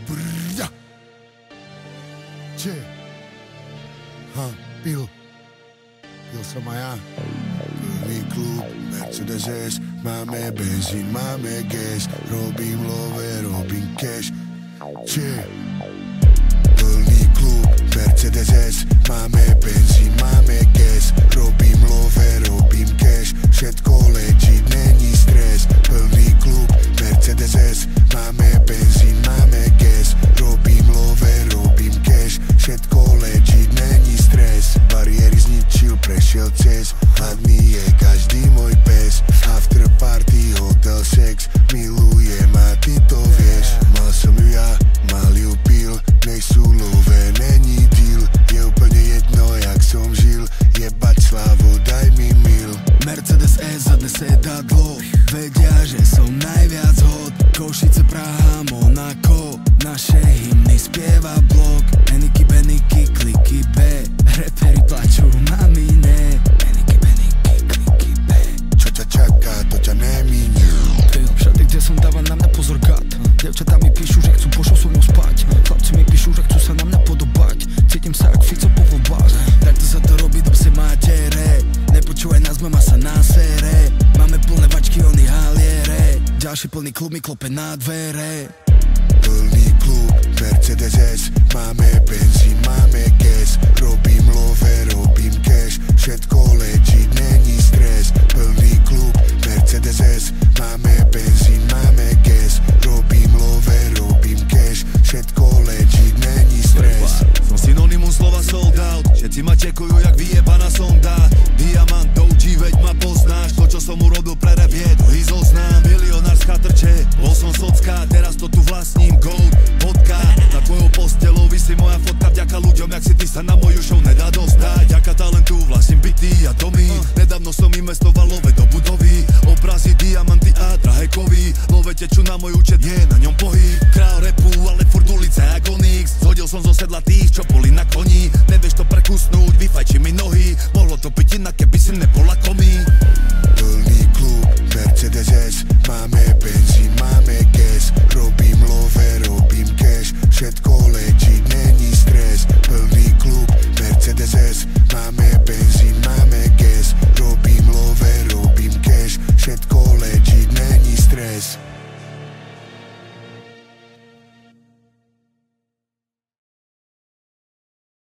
Brďa. Če? Pil som aj ja. Plný klub, Mercedes S, máme benzín, máme gas, robím love, robím cash. Če? Plný klub, Mercedes S, máme benzín, máme gas, robím love, robím cash. Všetko legit, není stres. Plný klub, Mercedes S, máme benzín, máme gas, robím love, robím cash. Všetko legit, není stres. Bariéry zničil, prešiel cez. Hladný je každý môj pes. After party, hotel, sex, milujem a ty to vieš. Mal som ju ja, mal ju pil, nej sú love, není deal. Je úplne jedno, jak som žil, jebať slavu, daj mi mil. Mercedes S zadne sedadlo, vedia, že som najviac hot. Košice, Praha, Monako, naše hymny spieva blok. Eniky, beniky, kliky B, reperi plačú, mami ne. Eniky, beniky, kliky B. Čo ťa čaká, to ťa neminie. Všade, kde som, dáva na mňa pozor gat. Dievčatá mi píšu, že chcú pošou so mnou spať. Chlapci mi píšu, že chcú sa na mňa podobať. Cítim sa jak Fico po voľbách. Takto sa to robí do pse matere. Nepočúvaj nás, mama sa násere. Máme plné bačky, oni haliere. Ďalší plný klub mi klope na dvere. Plný klub, Mercedes S, máme benzín, máme gas, robím love, robím cash, všetko legit, není stres. Plný klub, Mercedes S, máme benzín, máme gas, robím love, robím cash, všetko legit, není stres. Som synonymum slova sold out, všetci ma čekujú jak vyjebaná sonda. Diamant do OG, veď ma poznáš, to čo som urobil pre rap je dlhý zoznam. Milionár z chatrče, bol som socka, teraz to tu vlastním gold, vodka. Na tvojou postelou visí moja fotka, vďaka ľuďom, jak si ty sa na moju show nedá dostať. Vďaka talentu vlastním byty a domy, nedávno som investoval love do budovy. Obrazy, diamanty a drahé kovy, love tečú na môj účet, nie